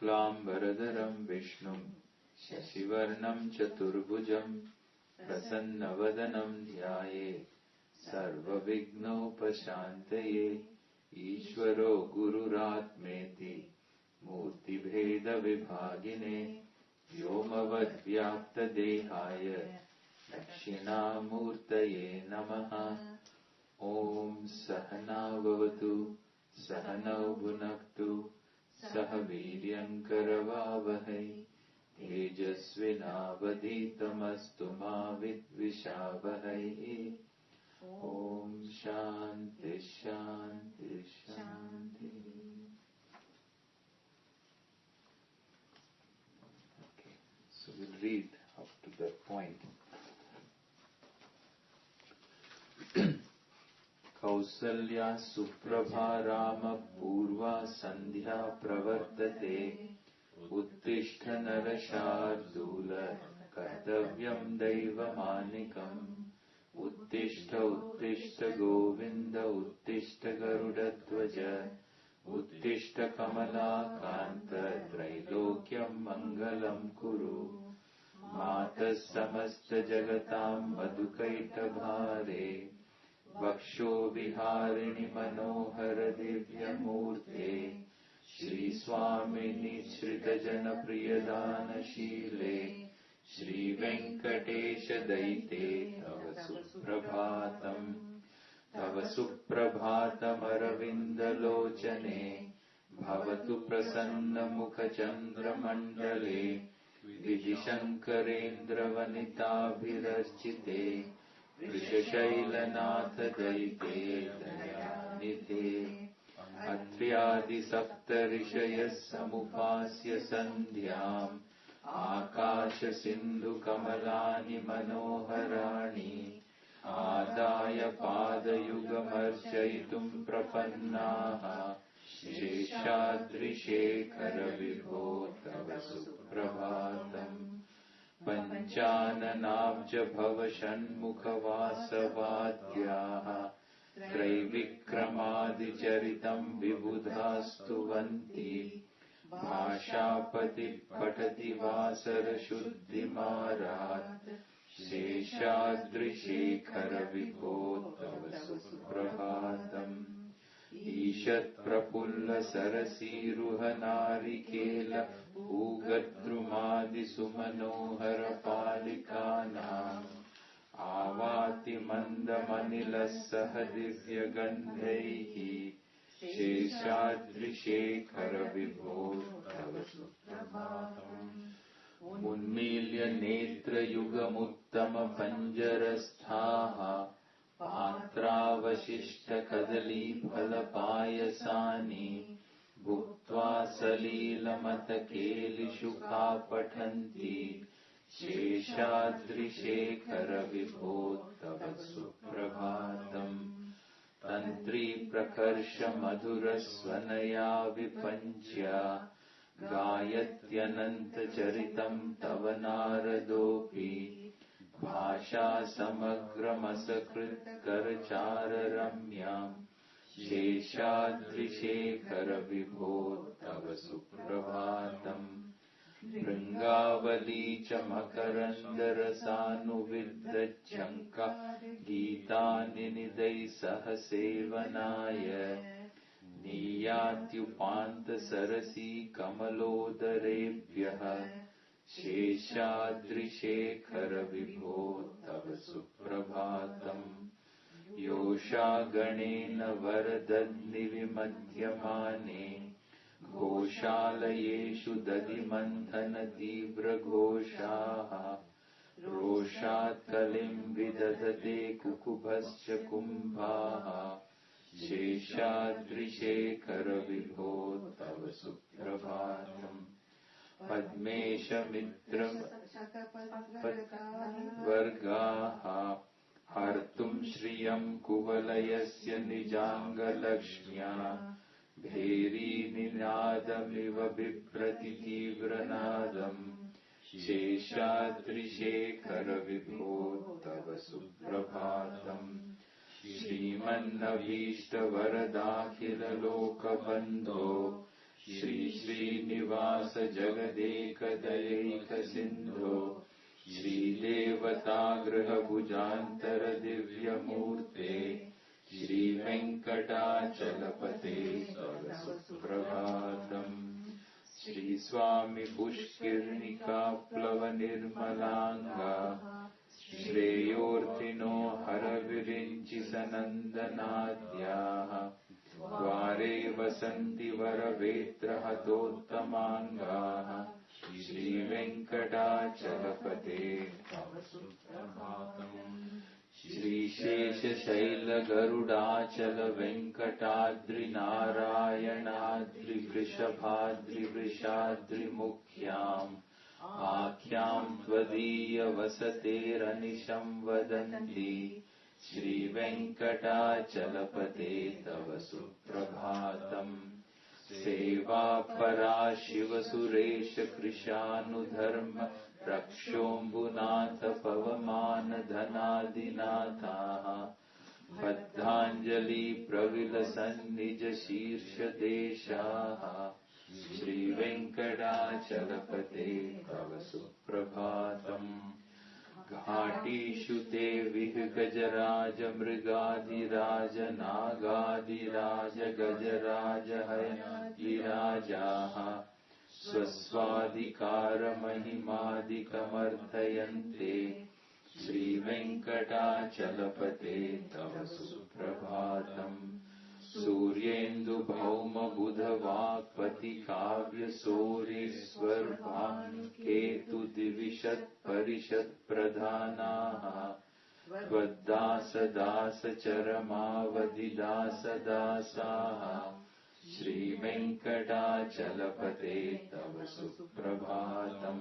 शुक्लाम्बरधरं विष्णुं शशिवर्णं चतुर्भुजं प्रसन्नवदनं ध्यायेत् सर्वविघ्नोपशान्तये। ईश्वरो गुरुरात्मेति मूर्तिभेदविभागिने व्योमवद्व्याप्तदेहाय दक्षिणामूर्तये नमः। ॐ सहना भवतु सहनौ भुनक्तु सह वीर्यङ्करवावहै तेजस्विनावधीतमस्तु मा विद्विषावहै। ॐ शान्ति शान्ति शान्ति। Okay, so we'll read up to that point. Kausalya Suprabha Ram पूर्वा सन्ध्या प्रवर्तते उत्तिष्ठ नरशार्दूल कर्तव्यं दैवमानिकम्। उत्तिष्ठ उत्तिष्ठ गोविन्द उत्तिष्ठ गरुडध्वज उत्तिष्ठ कमलाकान्त त्रैलोक्यं मङ्गलं कुरु। मातः समस्त जगतां मधुकैटभारे वक्षो विहारिणि मनोहर दिव्यमूर्ते श्री स्वामिनि श्रितजनप्रियदानशीले श्री वेङ्कटेश दयिते तव सुप्रभातम्। तव सुप्रभातमरविन्दलोचने भवतु प्रसन्नमुखचन्द्रमण्डले विधिशङ्करेन्द्रवनिताभिरर्चिते वृषशैलनाथ दयिते दयानिधे। अत्र्यादिसप्तऋषयः समुपास्य सन्ध्याम् आकाशसिन्धुकमलानि मनोहराणि आदाय पादयुगमर्चयितुम् प्रपन्नाः शेषाद्रिशेखर विभो तव सुप्रभातम्। पञ्चाननाब्ज भव षण्मुखवासवाद्याः त्रैविक्रमादिचरितं विबुधास्तुवन्ति भाषापति पठति वासरशुद्धिमारात् शेषाद्रिशेखर विभो तव सुप्रभातम्। ईषत्प्रफुल्ल सरसीरुहनारिकेल पूगद्रुमादिसुमनोहर पालिकानाम् आवाति मन्दमनिलः सह दिव्यगन्धैः शेषाद्रिशेखर विभो तव सुप्रभातम्। उन्मील्य नेत्रयुगमुत्तमपञ्जरस्थाः पात्रावशिष्टकदलीफलपायसानि भुक्त्वा सलीलमतकेलिषुखा पठन्ति शेषाद्रिशेखर विभो तव सुप्रभातम्। तन्त्री प्रकर्ष मधुरस्वनया विपञ्च्य गायत्यनन्तचरितं तव नारदोऽपि भाषा समग्रमसकृत्करचाररम्याम् शेषाद्रिशेखर विभो तव सुप्रभातम्। भृङ्गावली च मकरन्दरसानुविद्धच्छङ्क गीतानि निदैः सह सेवनाय नीयात्युपान्तसरसी कमलोदरेभ्यः शेषाद्रिशेखर विभो तव सुप्रभातम्। योषा गणेन वरदन्निविमध्यमाने घोषालयेषु दधिमन्थन तीव्रघोषाः रोषात् कलिं विदधते कुकुभश्च कुम्भाः शेषाद्रिशेखर विभो तव सुप्रभातम्। पद्मेशमित्रवर्गाः हर्तुं श्रियं कुवलयस्य निजाङ्गलक्ष्म्या भेरीनिनादमिव बिभ्रति तीव्रनादम् शेषाद्रिशेखर विभो तव सुप्रभातम्। श्रीमन्नभीष्टवरदाखिललोकबन्धो Shri Srinivasa Jagadekadayika Sindho Shri Devata Graha Bhujantara Divya Murte Shri Venkatachalapate Suprabhatam Shri Swami Pushkirnika Plava Nirmalanga Shreyorthino Haravirinchi Sanandanadhyaha Dvare Vasanti Varavetra Hatottamanga Shri Venkatachalapate Suprabhatam Shri Shesha Shaila Garudachala Venkatadri Narayanadri Vrishabhadri Vrishadri Mukhyam Akhyam Tvadiya Vasateranisham Vadanti Shri Venkatachalapate Tava Suprabhatam Seva Para Shiva Suresha Krishanudharma Rakshambunatha Pavamana Dhanadinatha Paddhanjali Pravilasannija Shirsha Deshaha Shri Venkatachalapate Tava Suprabhatam Ghatishu te Vihgajaraja Mrigadhiraja Nagadhiraja Gajaraja Hayadhirajaha Swaswadikara Mahimadikamarthayante Shri Venkatachalapate Tava Suprabhatam Suryendu Bhauma Buddha Vakpati Kavya Soreswar Bhanu Ketu Divishat Parishat Pradhanaha Vaddasa Dasa Charamavadi Dasa Dasaha Shri Venkatachalapate Tava Suprabhatam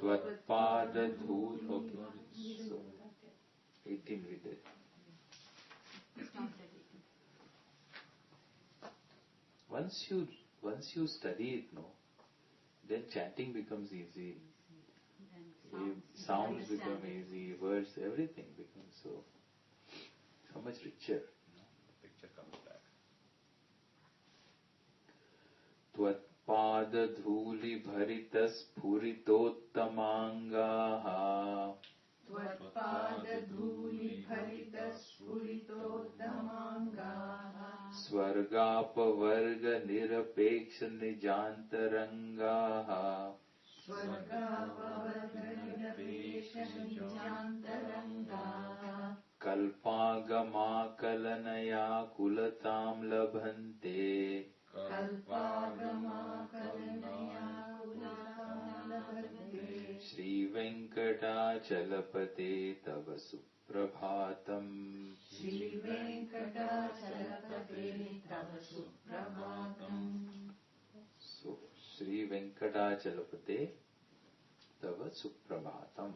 Tvatpada Dhul. Okay, so 18 we did. Once you study it, no, then chanting becomes easy. Sounds become easy, words, everything becomes so much richer. Picture comes back. Tvatpada dhuli bharitas puritottamangaha Tvatpada dhuli bharitas puritottamangaha Swargapavarga nirapeksha nijantarangaha Swargapavarga nirapeksha nijantarangaha Kalpagama kalanaya kulatam labhante Kalpagama kalanaya kulatam labhante Shri Venkatachalapate Tava Suprabhatam Shri Venkatachalapate Tava Suprabhatam. So, Shri Venkatachalapate Tava Suprabhatam.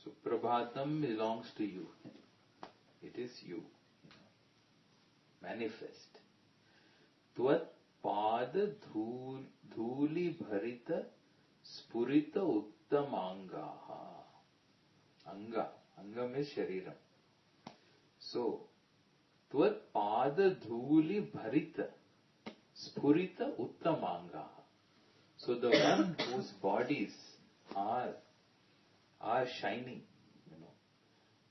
Suprabhatam belongs to you. It is you. Manifest. Tvat pada dhuli bharita spurita uttamangaha. Anga means shariram. So, tvat pada dhuli bharita spurita uttamangaha. So the one whose bodies are shining,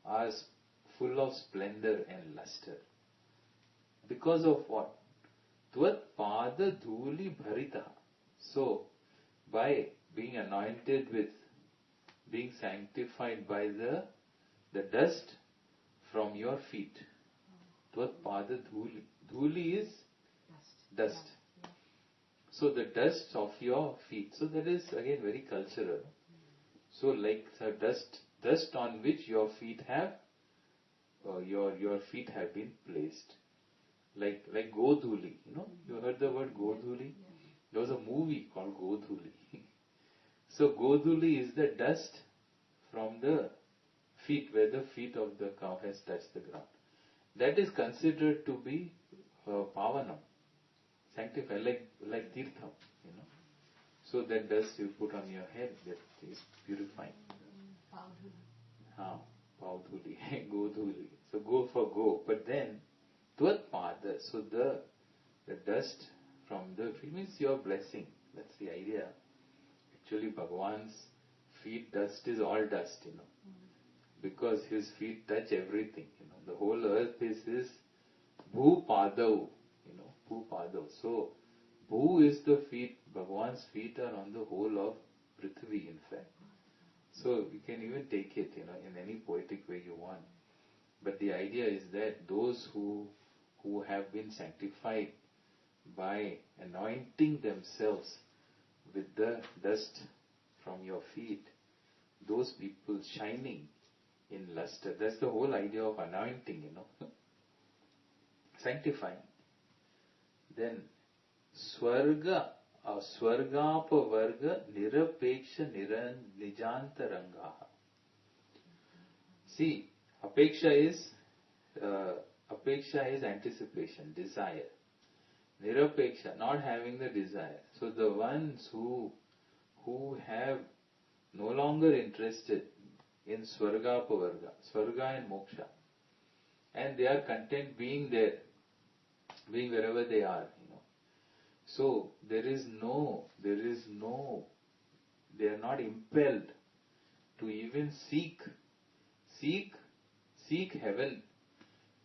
are full of splendor and luster. Because of what? Tvat pada dhuli bharita. So, by being anointed with, being sanctified by the dust from your feet. Tvat pada dhuli. Dhuli is dust. So the dust of your feet. So that is again very cultural. So like the dust on which your feet have, your feet have been placed. Like Godhuli, you heard the word Godhuli? There was a movie called Godhuli. So Godhuli is the dust from the feet, where the feet of the cow has touched the ground. That is considered to be pavanam, sanctified, like tirtham, So that dust you put on your head, that is purifying. Paudhuli, Godhuli. So go for go. But then, Tvat Pada, so the dust from the feet means your blessing. That's the idea. Actually, Bhagavan's feet dust is all dust, because his feet touch everything. The whole earth is his Bhu Padav, Bhu Padav. So, Bhu is the feet, Bhagavan's feet are on the whole of Prithvi, in fact. So, you can even take it, in any poetic way you want. But the idea is that those who have been sanctified by anointing themselves with the dust from your feet, those people shining in luster. That's the whole idea of anointing, sanctifying. Then Swarga, Swargapavarga Nirapeksha Nijantarangaha. See, Apeksha is anticipation, desire. Nirapeksha, not having the desire. So the ones who have no longer interested in Swargapavarga, Swarga and Moksha, and they are content being there, being wherever they are, So they are not impelled to even seek heaven.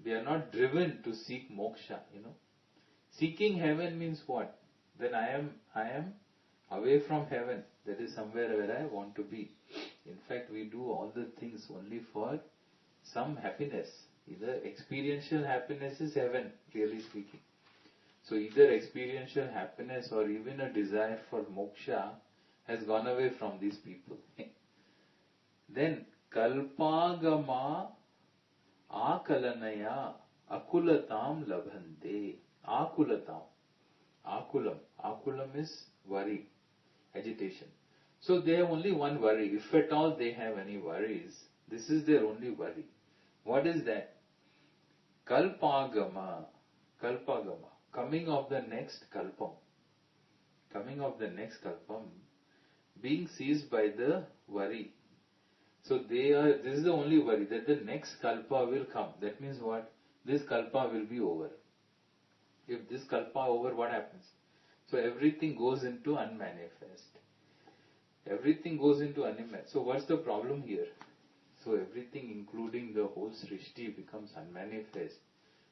They are not driven to seek moksha, Seeking heaven means what? Then I am away from heaven. That is somewhere where I want to be. In fact, we do all the things only for some happiness. Either experiential happiness is heaven, really speaking. So either experiential happiness or even a desire for moksha has gone away from these people. Then kalpagama akalanaya akulatam labhante. Akulatam. Akulam is worry, agitation. So they have only one worry. If at all they have any worries, this is their only worry. What is that? Kalpagama. Coming of the next kalpam. Being seized by the worry. So this is the only worry, that the next kalpa will come. That means what? This kalpa will be over. If this kalpa over, what happens? So everything goes into unmanifest. So what's the problem here? So everything, including the whole Srishti, becomes unmanifest.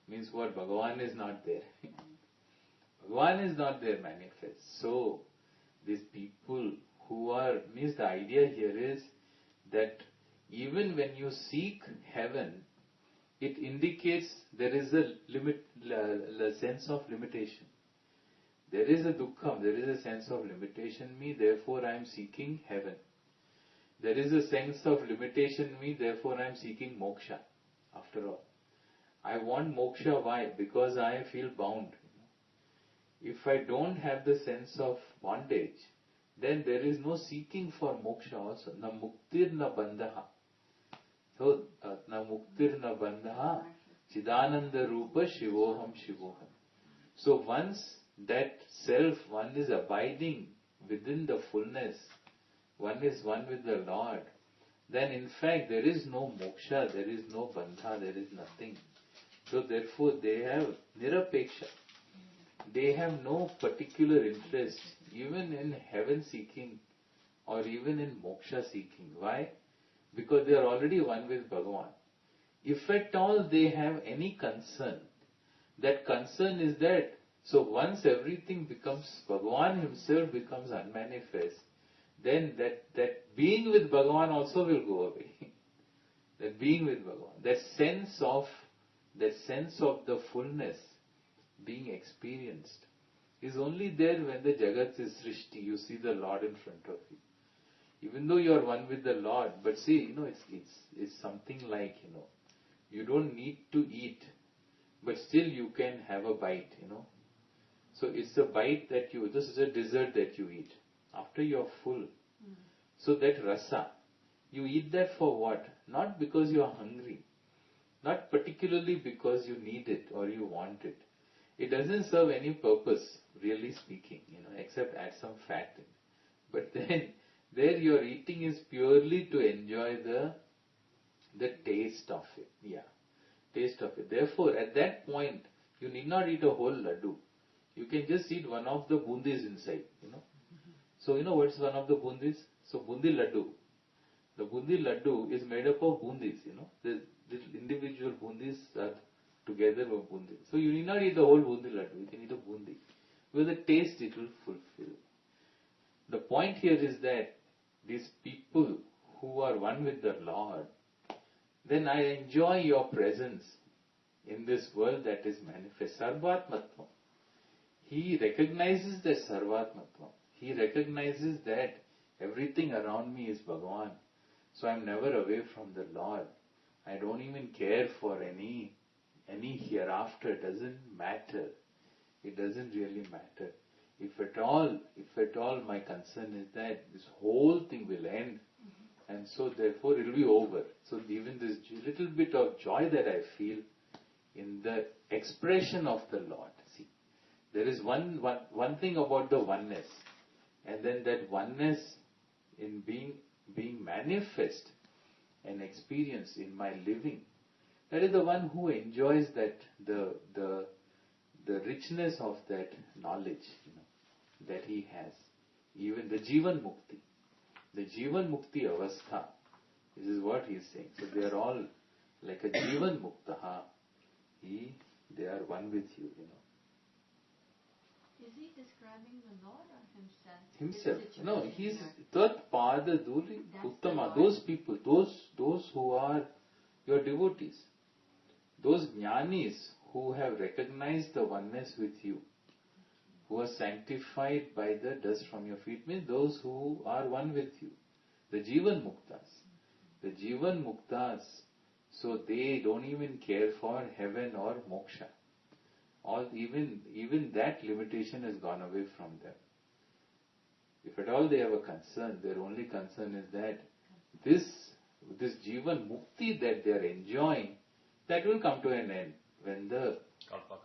Means what? Bhagavan is not there. Bhagavan is not there manifest. So these people means the idea here is that even when you seek heaven, it indicates there is a sense of limitation. There is a dukkham, there is a sense of limitation me, therefore I am seeking heaven. There is a sense of limitation me, therefore I am seeking moksha. After all, I want moksha. Why? Because I feel bound. If I don't have the sense of bondage, then there is no seeking for moksha also. Na muktir na bandha. So, na muktir na bandha, chidananda rupa shivoham. So once that self, one is abiding within the fullness, one is one with the Lord, then in fact there is no moksha, there is no bandha, there is nothing. So therefore they have nirapeksha. They have no particular interest even in heaven seeking or even in moksha seeking. Why? Because they are already one with Bhagavan. If at all they have any concern, that concern is that, so once everything becomes, Bhagavan himself becomes unmanifest, then that being with Bhagavan also will go away. That being with Bhagavan, that sense of the fullness being experienced is only there when the Jagat is Srishti. You see the Lord in front of you. Even though you are one with the Lord, but see, it's something like, you don't need to eat, but still you can have a bite, So it's a bite this is a dessert that you eat. After you are full. So that rasa, you eat that for what? Not because you are hungry. Not particularly because you need it or you want it. It doesn't serve any purpose, really speaking, except add some fat in. But then, there your eating is purely to enjoy the taste of it. Yeah, taste of it. Therefore, at that point, you need not eat a whole laddu. you can just eat one of the bundis inside, So what's one of the bundis? So bundi laddu. The bundi laddu is made up of bundis, The individual bundis are together with bundi. So you need not eat the whole bundi laddu, you can eat a bundi. With the taste it will fulfill. The point here is that these people who are one with the Lord, then I enjoy your presence in this world that is manifest. Sarvatmatvam. He recognizes that Sarvatmatvam. He recognizes that everything around me is Bhagavan. So I'm never away from the Lord. I don't even care for any hereafter. It doesn't matter. It doesn't really matter. If at all my concern is that this whole thing will end, and so therefore it will be over. So even this little bit of joy that I feel in the expression of the Lord. See, there is one thing about the oneness, and then that oneness in being manifest and experienced in my living. That is the one who enjoys that the richness of that knowledge, that he has. Even the Jivan Mukti. The Jivan Mukti Avastha. This is what he is saying. So they are all like a Jivan Muktaha. They are one with you, Is he describing the Lord or himself? Himself. No, he is Tat Pada Dhuli Uttama. Those people, those who are your devotees. Those jnanis who have recognized the oneness with you, who are sanctified by the dust from your feet, means those who are one with you. The Jivan Muktas. The Jivan Muktas, so they don't even care for heaven or moksha. Or even that limitation has gone away from them. If at all they have a concern, their only concern is that this Jivan Mukti that they are enjoying, that will come to an end when the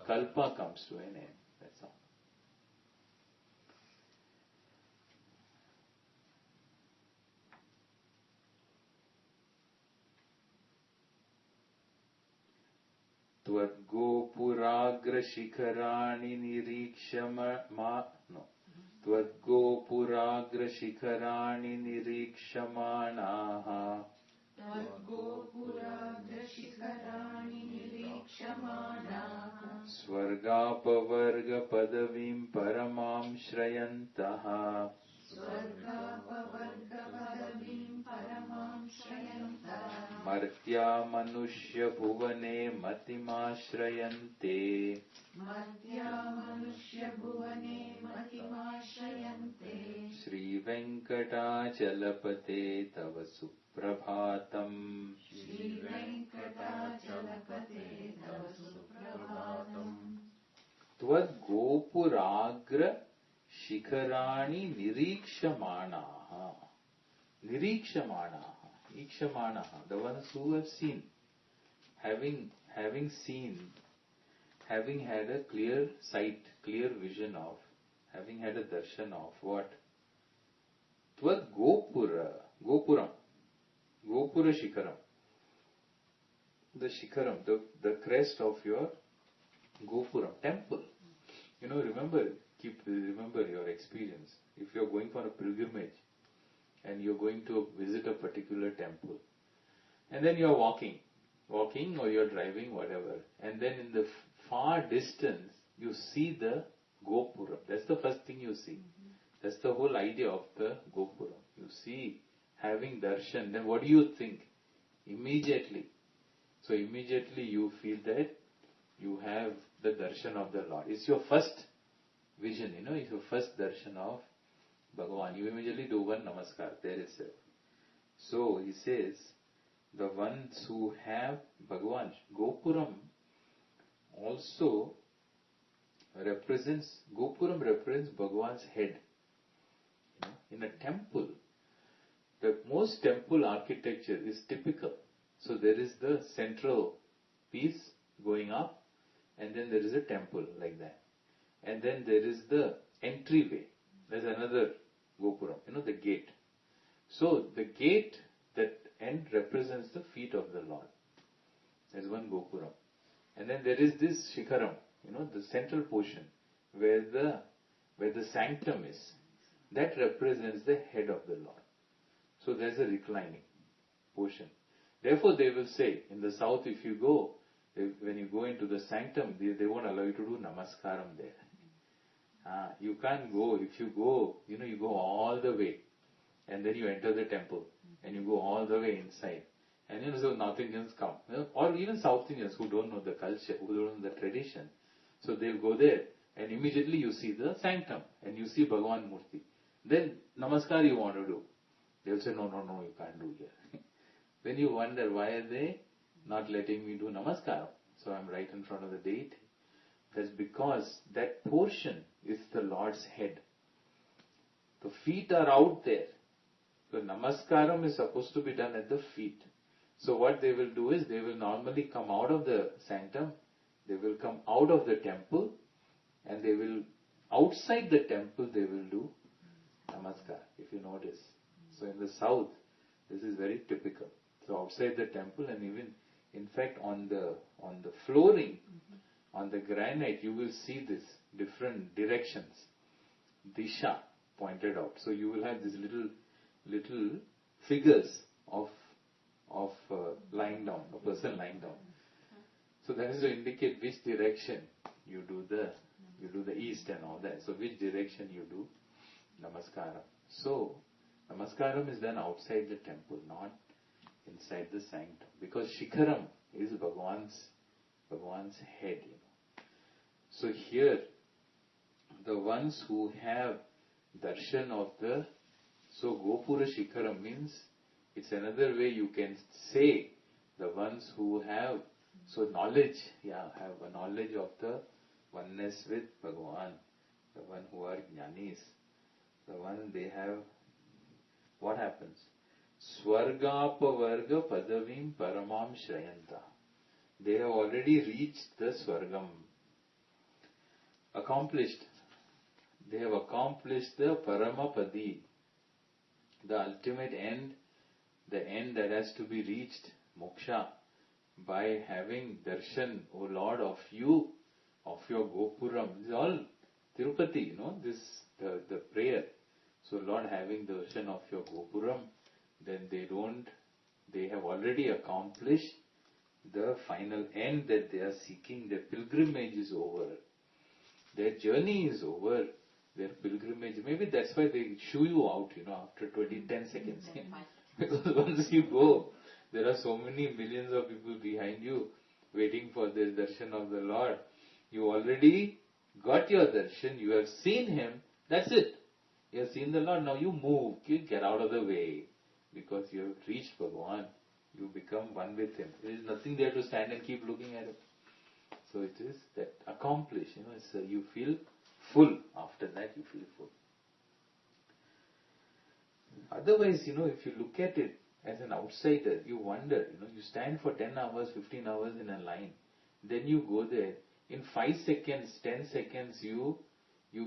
Kalpa comes to an end. That's all. Tvadgopuragrashikharani nirikshamanaha Swargapavarga padavim paramam shrayantaha Martya manushya bhuvane matimashrayante Sri Venkatesha tava Suprabhatam Tvad gopuragra shikarani nirikshamanaha. Ikshamanaha, the ones who have seen, having had a clear sight, clear vision of, having had a darshan of what? Tvad Gopuram Shikaram. The Shikaram, the crest of your Gopuram, temple. Remember your experience. If you're going for a pilgrimage, and you're going to visit a particular temple, and then you're walking or you're driving, whatever, and then in the far distance you see the Gopuram. That's the first thing you see. That's the whole idea of the Gopuram. You see, having darshan, then what do you think? Immediately you feel that you have the darshan of the Lord. It's your first vision, it's your first darshan of Bhagavan. You immediately do one namaskar there itself. So he says, the ones who have Bhagavan, Gopuram also represents Bhagavan's head. In a temple, the most temple architecture is typical. So there is the central piece going up, and then there is a temple like that. And then there is the entryway. There's another Gopuram, the gate. So the gate, that end represents the feet of the Lord. There's one Gopuram. And then there is this Shikaram, the central portion, where the sanctum is, that represents the head of the Lord. So there's a reclining portion. Therefore they will say, in the south if you go, when you go into the sanctum, they won't allow you to do namaskaram there. You can't go. If you go, you go all the way, and then you enter the temple, and you go all the way inside. And so North Indians come, or even South Indians who don't know the culture, who don't know the tradition. So they'll go there, and immediately you see the sanctum, and you see Bhagavan Murti. Then namaskar you want to do. They'll say, no, you can't do here. Then you wonder, why are they not letting me do namaskar? So I'm right in front of the deity. That's because that portion is the Lord's head. The feet are out there. So namaskaram is supposed to be done at the feet. So what they will do is, they will normally come out of the sanctum, they will come out of the temple, and they will, outside the temple, they will do namaskar, if you notice. So in the south, this is very typical. So outside the temple, and even, in fact, on the flooring, on the granite, you will see this different directions, disha pointed out. So you will have these little figures of lying down, a person lying down. So that is to indicate which direction you do the east and all that. So which direction you do namaskaram. So namaskaram is done outside the temple, not inside the sanctum, because shikharam is Bhagavan's head. So here, the ones who have darshan of so Gopura Shikharam means, it's another way you can say the ones who have, so knowledge, have a knowledge of the oneness with Bhagavan, the one who are jnanis, the one they have, what happens? Swargapavarga padavim paramam shrayanta. They have already reached the Swargam, accomplished. They have accomplished the Paramapadi, the ultimate end, the end that has to be reached, moksha, by having darshan, O Lord, of you, of your Gopuram. This is all Tirupati, the prayer. So Lord, having darshan of your Gopuram, then they have already accomplished the final end that they are seeking. Their pilgrimage is over. Their journey is over. Their pilgrimage, maybe that's why they shoo you out, after 10 seconds. Because once you go, there are so many millions of people behind you waiting for the darshan of the Lord. You already got your darshan, you have seen Him, that's it. You have seen the Lord, now you move, you get out of the way. Because you have reached Bhagavan, you become one with Him. There is nothing there to stand and keep looking at it. So it is that accomplished, you feel full. After that you feel full. Otherwise, if you look at it as an outsider, you wonder, you stand for 10 hours, 15 hours in a line, then you go there, in 5 seconds, 10 seconds, you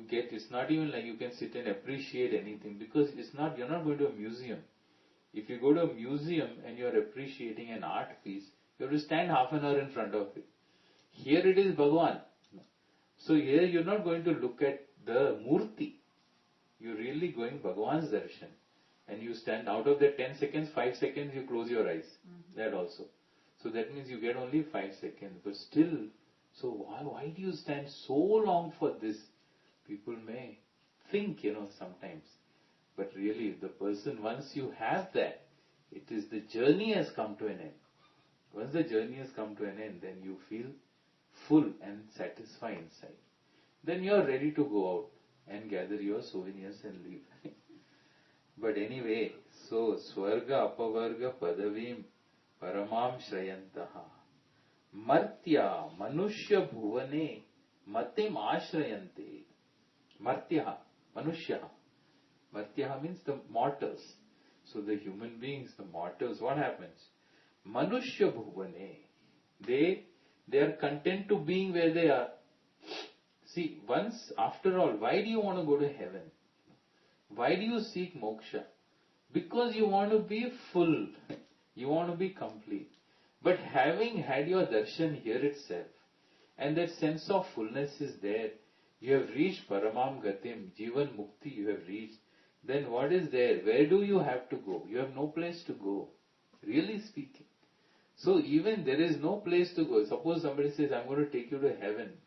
get, it's not even like you can sit and appreciate anything, because you're not going to a museum. If you go to a museum and you're appreciating an art piece, you have to stand half an hour in front of it. Here it is Bhagavan. So here you're not going to look at the Murti. You're really going Bhagavan's darshan. And you stand out of the 10 seconds, 5 seconds you close your eyes. That also. So that means you get only 5 seconds. But still, so why do you stand so long for this? People may think, sometimes. But really, the person, once you have that, it is the journey has come to an end. Once the journey has come to an end, then you feel full and satisfied inside. Then you are ready to go out and gather your souvenirs and leave. But anyway, so Swarga Apavarga Padavim Paramam Shrayantaha Martya Manushya Bhuvane Matim Ashrayante. Martya, Manushya. Martya means the mortals. So the human beings, the mortals, what happens? Manushya Bhuvane. They are content to being where they are. See, once, after all, why do you want to go to heaven? Why do you seek moksha? Because you want to be full. You want to be complete. But having had your darshan here itself, and that sense of fullness is there, You have reached Paramam Gatim, Jivan Mukti you have reached. Then what is there? Where do you have to go? You have no place to go. Really speaking. So even there is no place to go. Suppose somebody says, I'm going to take you to heaven.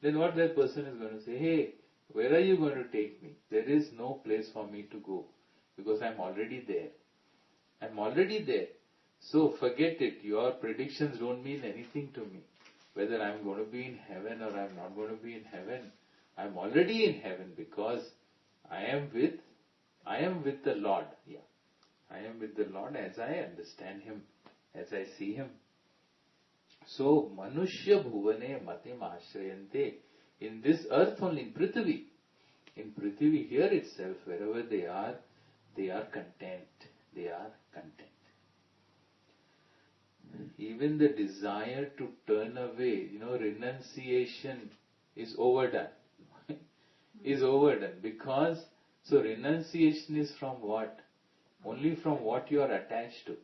Then what that person is going to say? Hey, where are you going to take me? There is no place for me to go. Because I'm already there. I'm already there. So forget it. Your predictions don't mean anything to me. Whether I'm going to be in heaven or I'm not going to be in heaven. I'm already in heaven because I am with the Lord. Yeah. I am with the Lord as I understand Him, as I see Him. So, Manushya Bhuvane Matim Ashrayante. In this earth only, in Prithvi. In Prithvi here itself, wherever they are content. They are content. Even the desire to turn away, renunciation is overdone. Is overdone because, so renunciation is from what? Only from what you are attached to.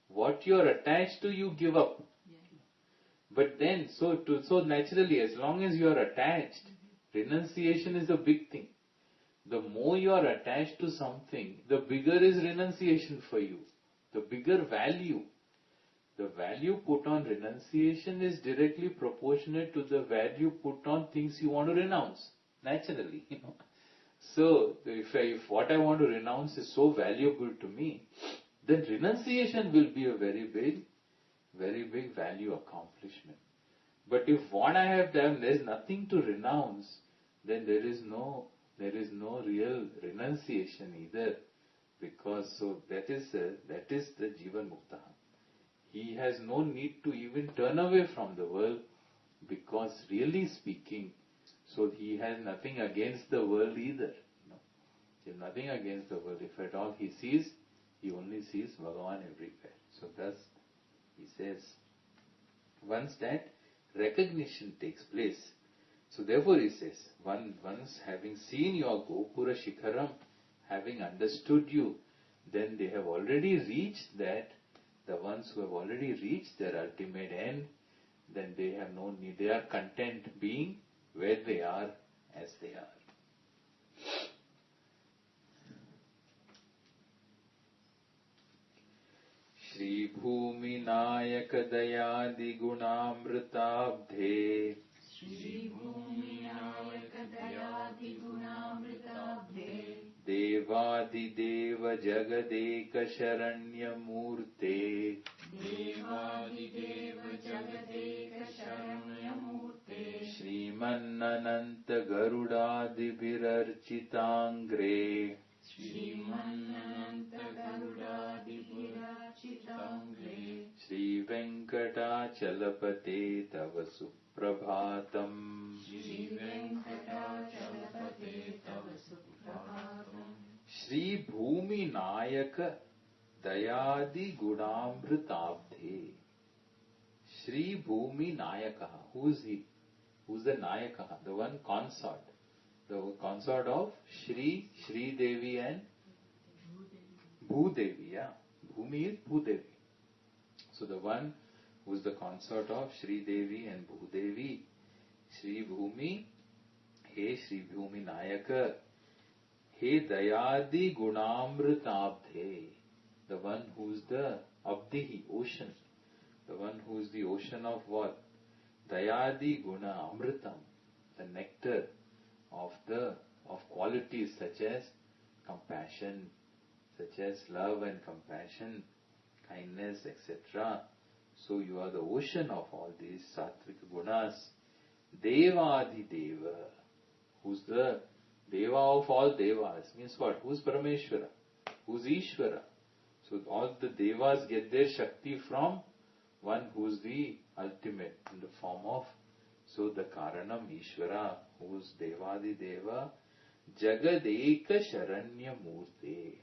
What you are attached to, you give up. Yeah. But then, so naturally, as long as you are attached, renunciation is a big thing. The more you are attached to something, the bigger is renunciation for you. The bigger value. The value put on renunciation is directly proportionate to the value put on things you want to renounce. Naturally, So, if what I want to renounce is so valuable to me, then renunciation will be a very big value accomplishment. But if what I have done, there is nothing to renounce, then there is no real renunciation either. Because so that is the Jivan Mukta. He has no need to even turn away from the world, because really speaking, so he has nothing against the world either. He has nothing against the world. If at all he sees, he only sees Bhagavan everywhere. So thus he says, once that recognition takes place, so therefore he says, once having seen your Gopura Shikharam, having understood you, then they have already reached that. The ones who have already reached their ultimate end, then they have no need. They are content being where they are as they are. Shri Bhumi Nayaka Dayadi Gunamritabdhe Shri Bhumi Nayaka Dayadi Gunamritabdhe Devadi Deva Jagadeka Sharanya Murte Devadi Deva Jagadeka Sharanya Murte Shrimanananta Garudadi Virarchitangre Srimananta Garudadi Virachitangre Sri Venkatachalapate Tava Suprabhatam Sri Venkatachalapate Tava Suprabhatam Shri Bhumi Nayaka Dayadi Gunamritabdhe. Shri Bhumi Nayaka. Who is he? Who is the Nayaka? The one consort. The consort of Shri Devi and Bhudevi. Yeah. Bhumi is Bhudevi. So the one who is the consort of Shri Devi and Bhudevi. Shri Bhumi. Hey Shri Bhumi Nayaka. He Dayadi Gunamritabdhe, the one who is the Abdihi, ocean, the one who is the ocean of what? Dayadi Guna Amritam, the nectar of qualities such as compassion, such as love and compassion, kindness, etc. So you are the ocean of all these sattvic gunas. Devadi Deva, who's the Deva of all Devas, means what? Who's Parameshwara? Who's Ishvara? So all the Devas get their Shakti from one who's the ultimate in the form of, so the Karanam Ishvara, who's Devadi Deva, Jagadeka Sharanya Murte.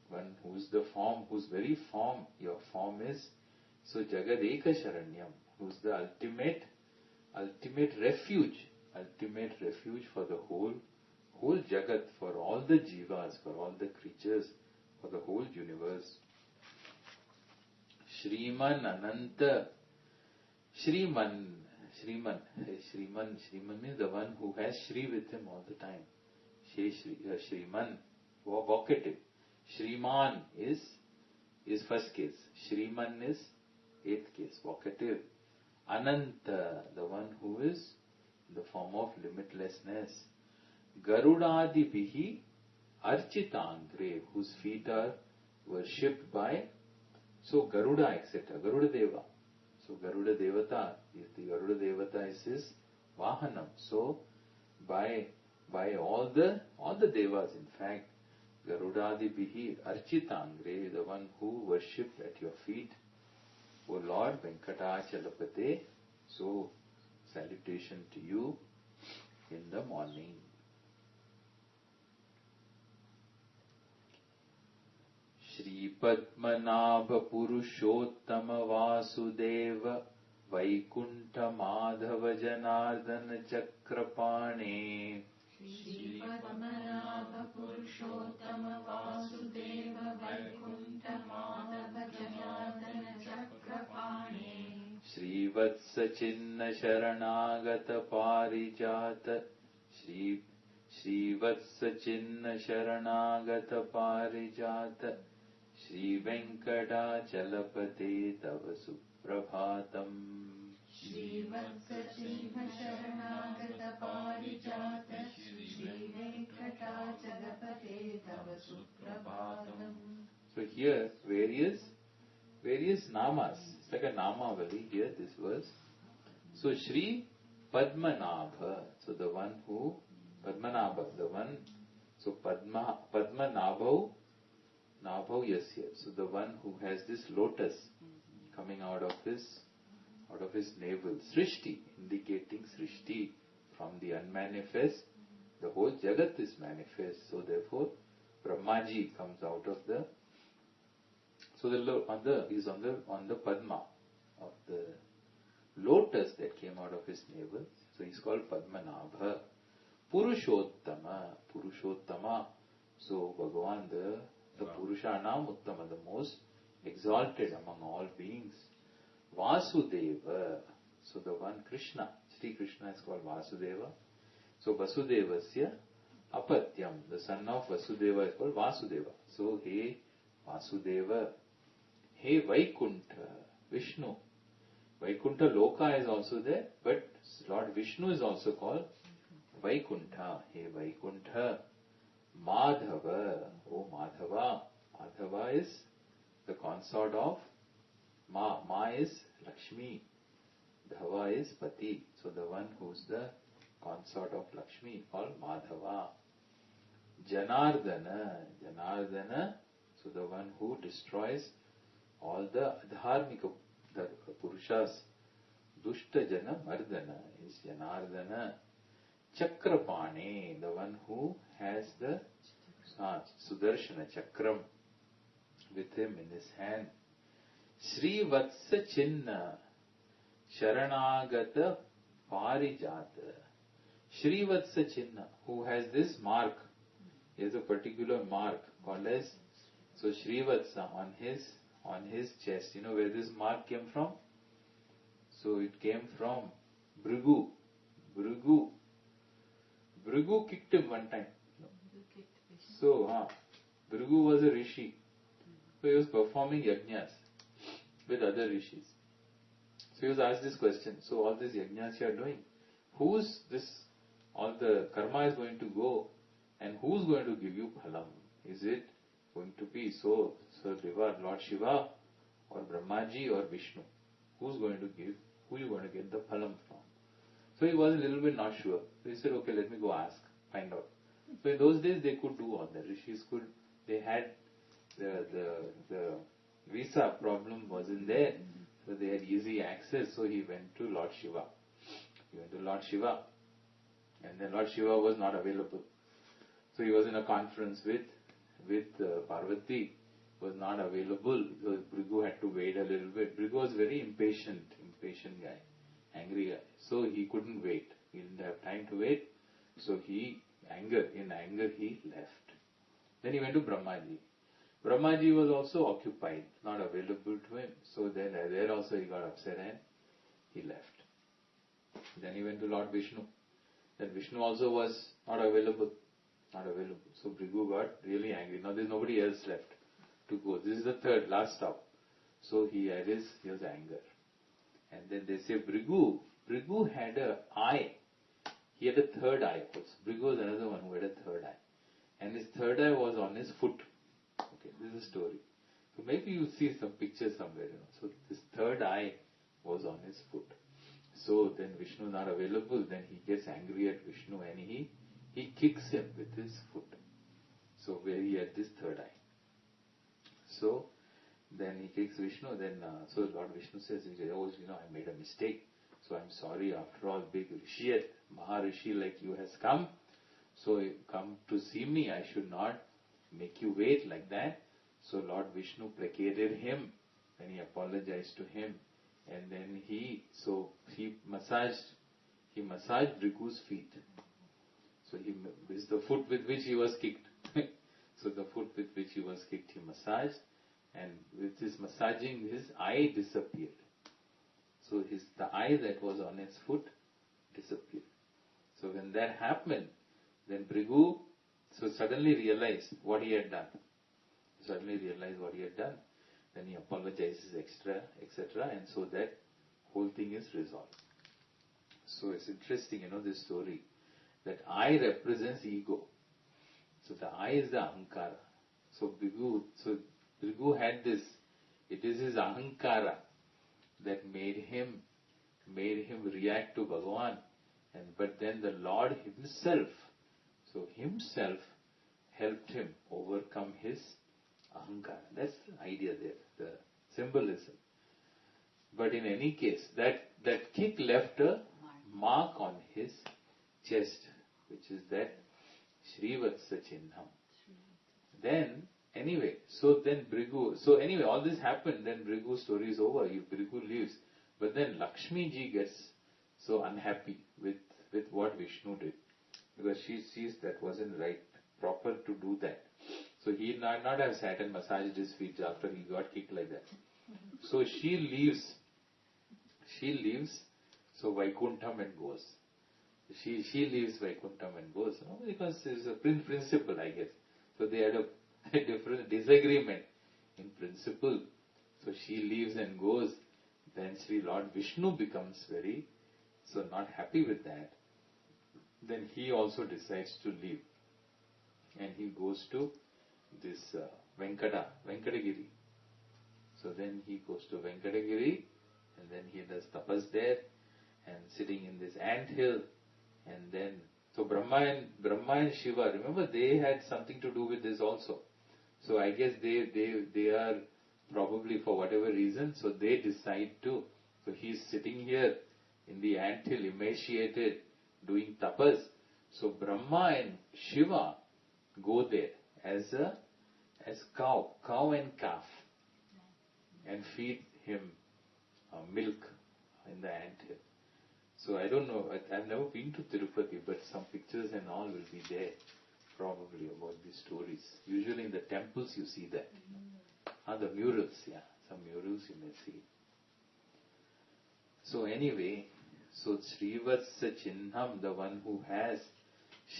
One who's the form, whose very form, your form is, so Jagadeka Sharanyam, who's the ultimate refuge for the whole Jagat, for all the jivas, for all the creatures, for the whole universe. Shriman Ananta, Shriman Shriman. Shriman means the one who has Shri with him all the time. Shriman, vocative. Shriman is first case. Shriman is eighth case, vocative. Ananta, the one who is in the form of limitlessness. Garudadi bihi architangre, whose feet are worshipped by, so Garuda, etc. Garuda Deva. So Garuda Devata is his Vahanam. So by all the devas, in fact, Garudadi bihi architangre, the one who worshipped at your feet, O Lord Venkatachalapate. So salutation to you in the morning. Shri Padmanabha Purushottama Vasudeva Vaikuntha Madhava Janardana Chakrapane. Shri Padmanabha Purushottama Vasudeva Vaikuntha Madhava Janardana Chakrapane. Shri Vatsa Chinna Sharanagata Parijata. Shri Vatsa Chinna Sharanagata Parijata. Sri Venkatachalapate Tava Suprabhatam. Shri Venkatesha Suprabhatam Parijata Shri Venkatachalapate Tava Suprabhatam. So here various namas. It's like a namavali here, this verse. So Shri Padmanabha. So the one who Padmanabha, the one. So Padmanabhav. Nabhav Yasya. So the one who has this lotus coming out of his navel. Srishti, indicating Srishti. From the unmanifest, the whole Jagat is manifest. So therefore, Brahmaji comes out of the. So he's on the Padma of the lotus that came out of his navel. So he's called Padmanabha. Purushottama. So Bhagavan, the Purushanam Uttama, the most exalted among all beings. Vasudeva, so the one Krishna, Sri Krishna is called Vasudeva. So Vasudevasya Apatyam, the son of Vasudeva is called Vasudeva. So He Vasudeva, He Vaikuntha, Vishnu. Vaikuntha Loka is also there, but Lord Vishnu is also called Vaikuntha. He Vaikuntha. Madhava, O Madhava. Madhava is the consort of Ma. Ma is Lakshmi. Dhava is Pati. So the one who's the consort of Lakshmi called Madhava. Janardana. So the one who destroys all the adharmika purushas. Dushta Jana Mardana is Janardana. Chakrapane, the one who has the Sudarshana Chakram with him in his hand. Sri Vatsa Chinna Sharanagata Parijata. Sri Vatsa Chinna, who has this mark. He has a particular mark called as, so Sri Vatsa on his chest. You know where this mark came from? So it came from Bhrigu. Bhrigu kicked him one time. So, Bhrigu was a rishi. So he was performing yajnas with other rishis. So he was asked this question. So all these yajnas you are doing, who's this, all the karma is going to go, and who's going to give you phalam? Is it going to be so Deva, Lord Shiva, or Brahmaji, or Vishnu? Who's going to give, who you going to get the phalam from? So he was a little bit not sure. So he said, okay, let me go ask, find out. So in those days they could do all that. Rishis could, they had the visa problem wasn't there. So they had easy access. So he went to Lord Shiva. And then Lord Shiva was not available. So he was in a conference with Parvati, was not available because Bhrigu had to wait a little bit. Bhrigu was very impatient guy, angry guy. So he couldn't wait. He didn't have time to wait. So in anger he left. Then he went to Brahmaji. Brahmaji was also occupied, not available to him. So then there also he got upset and he left. Then he went to Lord Vishnu. Then Vishnu also was not available. So Bhrigu got really angry. Now there's nobody else left to go. This is the third, last stop. So he had his anger. And then they say Bhrigu had an eye. He had a third eye also. Bhrigu was another one who had a third eye. And his third eye was on his foot. Okay, this is a story. So maybe you see some pictures somewhere, So this third eye was on his foot. So then Vishnu not available, then he gets angry at Vishnu and he kicks him with his foot. So where he had this third eye. So then he kicks Vishnu, so Lord Vishnu says, I made a mistake. So I'm sorry, after all, big Rishi, Maharishi like you has come. So you come to see me, I should not make you wait like that. So Lord Vishnu placated him and he apologized to him. And then he massaged Bhrigu's feet. So is the foot with which he was kicked. So the foot with which he was kicked, he massaged. And with his massaging, his eye disappeared. So the eye that was on his foot disappeared. So when that happened, then Bhrigu suddenly realized what he had done. Then he apologizes etc. And so that whole thing is resolved. So it's interesting, this story. That eye represents ego. So the eye is the ahankara. So Bhrigu had this. It is his ahankara that made him react to Bhagavan. But then the Lord himself helped him overcome his ahankara. That's the idea there, the symbolism. But in any case, that kick left a mark on his chest, which is that Srivatsa Chinnam. Then, anyway, Bhrigu, all this happened, then Bhrigu's story is over, Bhrigu leaves. But then Lakshmi Ji gets so unhappy with what Vishnu did, because she sees that wasn't right, proper to do that. So he not have sat and massaged his feet after he got kicked like that. So she leaves, so Vaikuntham and goes. She leaves Vaikuntham and goes, because it's a principle, I guess. So they had a different disagreement in principle. So she leaves and goes. Then Sri Lord Vishnu becomes not happy with that. Then he also decides to leave. And he goes to this Venkatagiri. So then he goes to Venkatagiri and then he does tapas there and sitting in this ant hill. And then, so Brahma and Shiva, remember they had something to do with this also. So I guess they are probably for whatever reason, so they decide to. So he's sitting here in the anthill, emaciated, doing tapas. So Brahma and Shiva go there as cow and calf, and feed him milk in the anthill. So I don't know, I've never been to Tirupati, but some pictures and all will be there probably about these stories. Usually in the temples you see that. The murals, some murals you may see. So anyway, so Srivatsa Chinnam, the one who has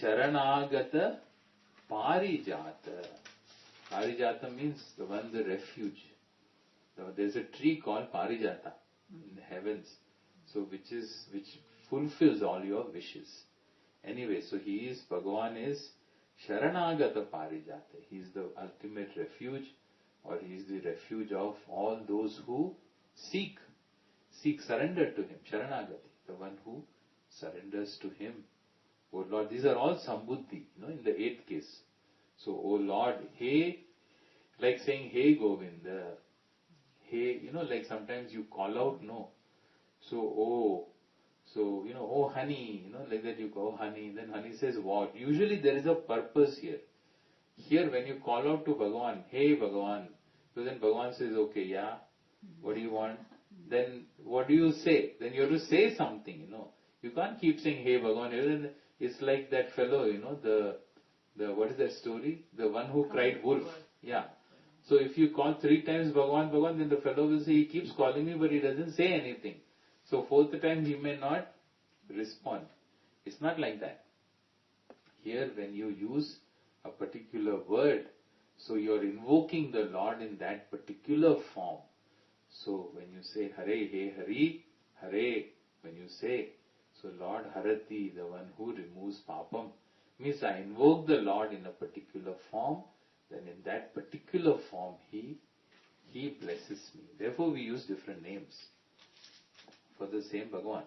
Sharanagata Parijata. Parijata means the one, the refuge. There's a tree called Parijata in the heavens. So which fulfills all your wishes. Anyway, so Bhagavan is Sharanagata Parijata. He is the ultimate refuge, or he is the refuge of all those who seek surrender to him. Sharanagati, the one who surrenders to him. Oh Lord, these are all Sambuddhi, in the 8th case. So, oh Lord, hey, like saying, hey Govinda, hey, like sometimes you call out, no. So, oh honey, like that you go, honey, then honey says what? Usually there is a purpose here. Here when you call out to Bhagavan, hey Bhagavan, so then Bhagavan says, okay, yeah, what do you want? Then what do you say? Then you have to say something, You can't keep saying, hey Bhagavan. It's like that fellow, the what is that story? The one who cried wolf. Yeah. So if you call 3 times Bhagavan, then the fellow will say, he keeps calling me, but he doesn't say anything. So 4th time he may not respond. It's not like that. Here when you use a particular word, so you're invoking the Lord in that particular form. So when you say Hare, He Hari, Hare, when you say, so Lord Harati, the one who removes papam, means I invoke the Lord in a particular form, then in that particular form He blesses me. Therefore we use different names for the same Bhagavan.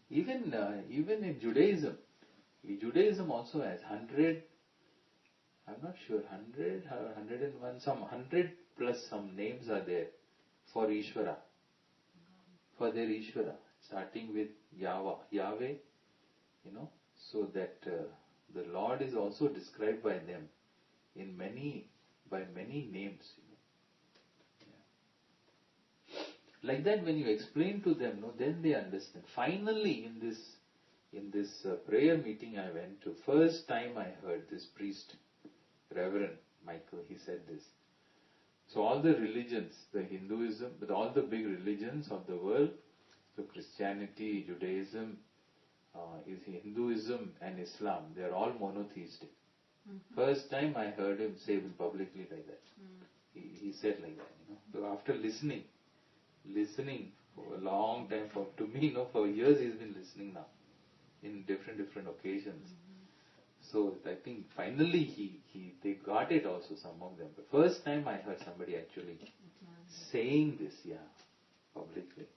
Even in Judaism also has 100, I'm not sure, 100 or 101, some 100 plus some names are there for Ishvara, for their Ishvara, starting with Yahweh, so that the Lord is also described by them by many names. Like that, when you explain to them, then they understand. Finally, in this prayer meeting I went to, first time I heard this priest, Reverend Michael, he said this. So all the religions, the Hinduism, but all the big religions of the world, so Christianity, Judaism, Hinduism and Islam, they are all monotheistic. First time I heard him say publicly like that. He said like that. So after listening for a long time, to me, for years he's been listening now, in different occasions. So I think finally they got it also, some of them. But first time I heard somebody actually saying this, publicly.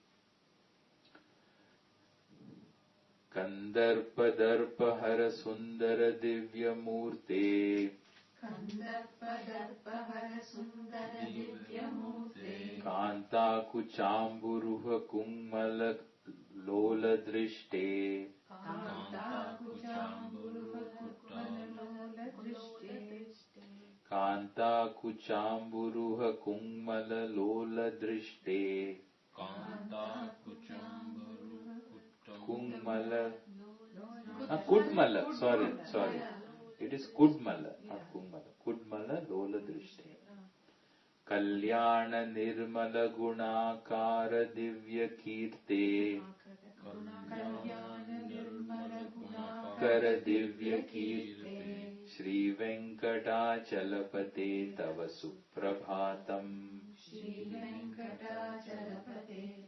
Kandarpa darpa hara sundara divya murte. Kandarpa darpa hara sundara divya murte. Kanta kuchamburuha kumala lola drishte. Kanta kuchamburuha kumala drishte. Kanta kuchamburuha kumala lola drishte. Kanta kuchamburuha Kumala. Kudmala. Sorry. It is Kudmala, not Kumala. Kudmala Lola Drishte. Kalyana Nirmala Gunakara Divya Kirte. Kara Divya Kirte. Sri Venkatesha Tava Suprabhatam. Sri Venkatesha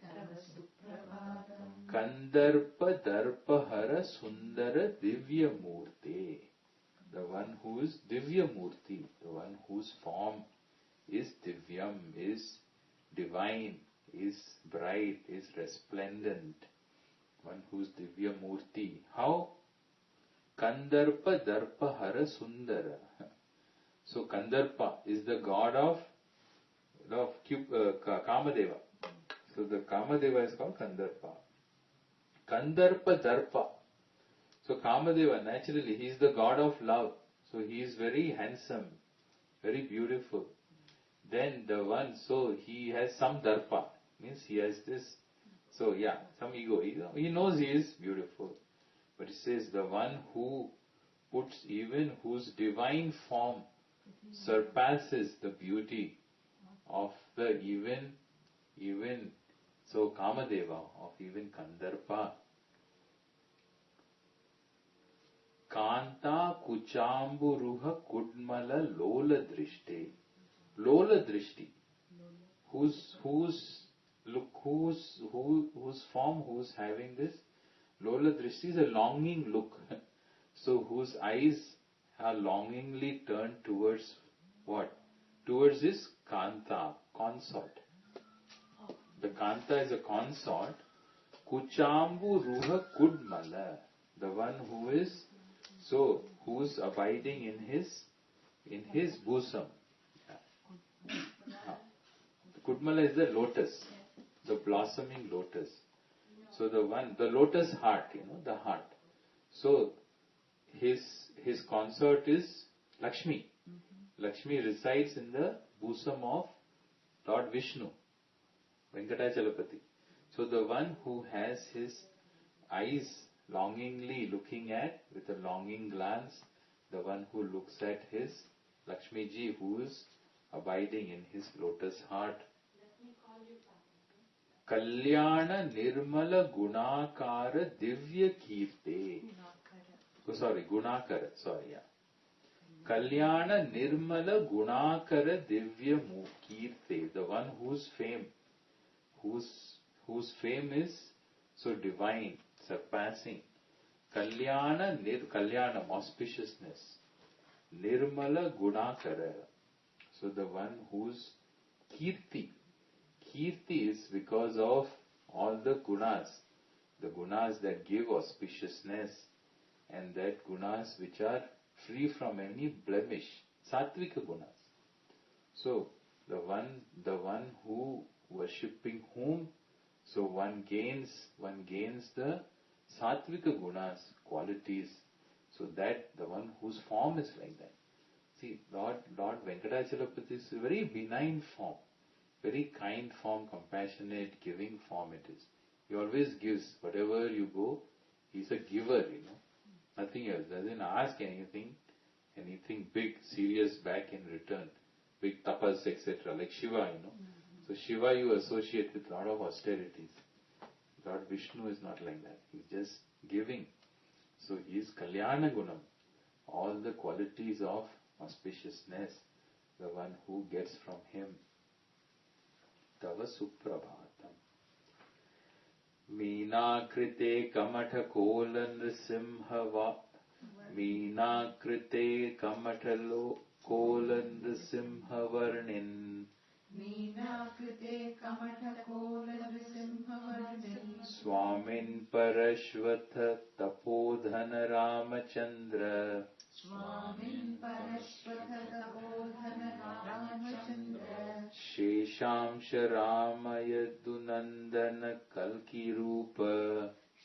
Tava Suprabhatam. Kandarpa Darpa Hara Sundara Divya Murte. The one who is Divya Murti, the one whose form is Divyam, is divine, is bright, is resplendent. One who is Divya Murti. How? Kandarpa Darpa Hara Sundara. So Kandarpa is the god of Kamadeva. So the Kamadeva is called Kandarpa. Kandarpa Darpa. So Kamadeva, naturally, he is the god of love. So he is very handsome, very beautiful. Then the one, so he has some darpa, means he has this, so some ego. He knows he is beautiful. But he says the one who puts, even whose divine form surpasses the beauty of the even so Kamadeva, of even Kandarpa. Kanta Kuchamburuha Kudmala Lola Drishte. Lola Drishti. Whose form, who's having this? Lola Drishti is a longing look. So whose eyes are longingly turned towards what? Towards this Kanta, consort. The Kanta is a consort. Kuchamburuha Kudmala. The one who is who's abiding in his bosom. Kudmala is the lotus, the blossoming lotus. So the lotus heart, the heart. So his consort is Lakshmi. Lakshmi resides in the bosom of Lord Vishnu, Venkatachalapati. So the one who has his eyes longingly looking at, with a longing glance, the one who looks at his Lakshmi Ji, who is abiding in his lotus heart. Kalyana Nirmala Gunakara Divya Kirte. Oh, sorry, Gunakara. Sorry, yeah. Kalyana Nirmala Gunakara Divya Kirte. The one whose fame is so divine, surpassing. Kalyanam, auspiciousness. Nirmala Gunakara. So the one whose Kirti is because of all the gunas that give auspiciousness, and that gunas which are free from any blemish, Sattvika gunas. So the one who worshipping whom, so one gains the Sattvika gunas, qualities, so that the one whose form is like that. See, Lord Venkatachalapati is a very benign form, very kind form, compassionate, giving form it is. He always gives. Whatever you go, he's a giver, Nothing else. Doesn't ask anything big, serious back in return. Big tapas, etc. Like Shiva, So Shiva you associate with a lot of austerities. Lord Vishnu is not like that. He's just giving. So he is Kalyana Gunam. All the qualities of auspiciousness, the one who gets from him. Tava Suprabhatam. Meenakrite Kamatha Kola Nrisimha Meenakrite Kamatha Kola Nrisimha Varnin Meenakrite Kamatha Kola Nrisimha Varnin Swamin Parashvatha Tapodhana Ramachandra Swamin Parashvatha Tapodhana Ramachandra Sheshamsha Ramaya Dunandana Kalki Rupa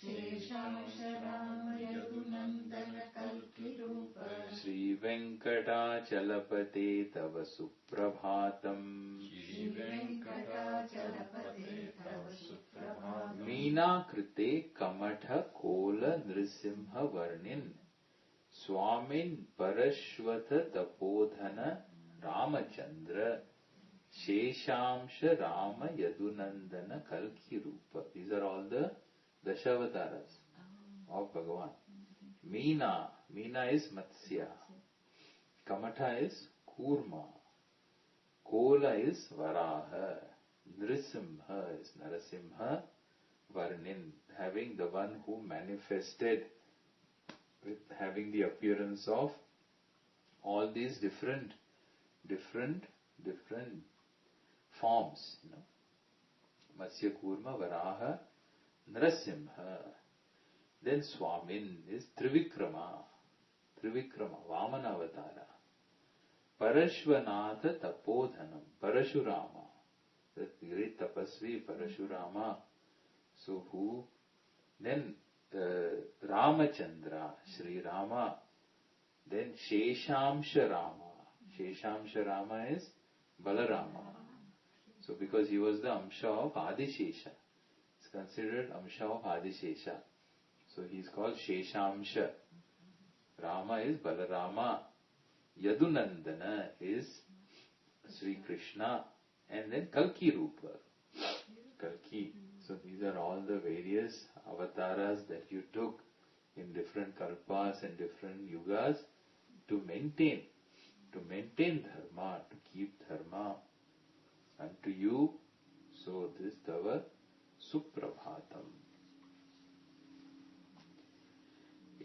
Sheshamsha Ramaya Dunandana Kalki Rupa Sri Venkatachalapate Tava Suprabhatam Sri Venkatachalapate Tava Suprabhatam Meenakrite Kamatha Kola Nrisimha Varnin Swamin Parashvatha Tapodhana Ramachandra Sheshamsha Rama Yadunandana Kalki Rupa. These are all the Dashavataras of Bhagavan. Meena is Matsya. Kamatha is Kurma. Kola is Varaha. Nrisimha is Narasimha. Varnin, having the one who manifested with having the appearance of all these different forms, Matsya, Kurma, Varaha, Narasimha. Then Swamin is Trivikrama, Vamana Avatara. Parashvanatha Tapodhanam, Parashurama, the great tapasvi Parashurama. So who? Then Ramachandra, Sri Rama. Then Sheshamsha Rama. Sheshamsha Rama is Balarama. So because he was the Amsha of Adishesha, it's considered Amsha of Adishesha. So he is called Sheshamsha. Rama is Balarama. Yadunandana is Sri Krishna. And then Kalki Rupa. Kalki. So these are all the various avatars that you took in different kalpas and different yugas to maintain dharma, to keep dharma unto you. So this Tava Suprabhatam.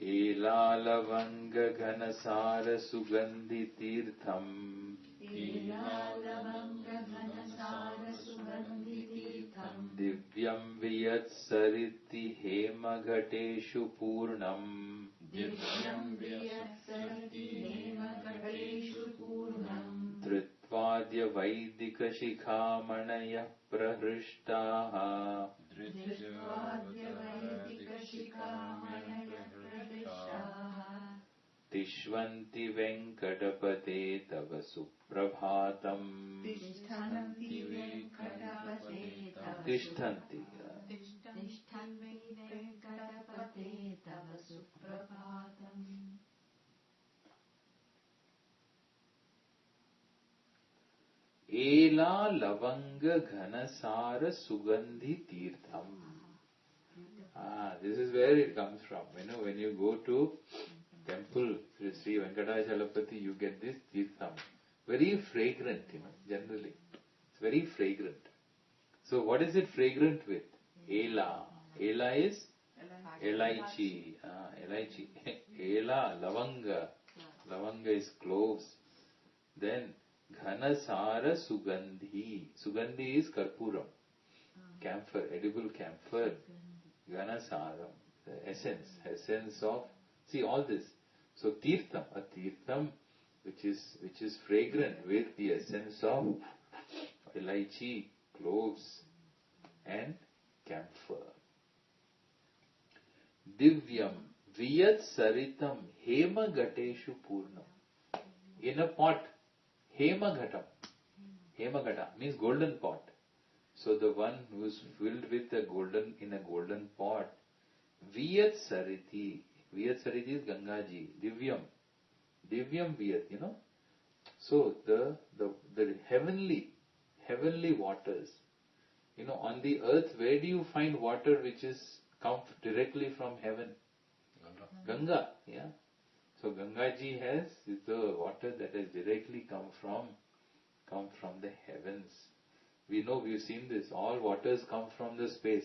Elalavanga Ghanasara Sugandhi Tirtham Divyam Viyat Sariti Hema Ghateshu Purnam Dhritvadya Vaidika Shikhamanaya Prahrishtaha Tishvanti Venkatapate Tava Suprabhatam Tishtanti Venkatapate Tava Suprabhatam Ela Lavanga Ghanasara Sugandhi Tirtham. This is where it comes from. When you go to temple, Sri Venkatesha Suprabhatam, you get this Tirtham. Very fragrant, generally. It's very fragrant. So what is it fragrant with? Ela. Ela is elaichi. Elaichi. Ela, lavanga. Lavanga is cloves. Then Ghanasara Sugandhi. Sugandhi is karpuram. Camphor, edible camphor. Ganasaram, the essence of, see all this. So tirtham, a tirtham which is fragrant with the essence of elaichi, cloves and camphor. Divyam viyat saritam hemagateshu purnam. In a pot, hemagatam. Hemagata means golden pot. So the one who is filled with in a golden pot, Viyat Sariti. Viyat Sariti is Gangaji. Divyam Viyat, So the heavenly waters. On the earth, where do you find water which is come directly from heaven? Ganga, yeah. So Gangaji is the water that has directly come from the heavens. We know, we've seen this. All waters come from the space.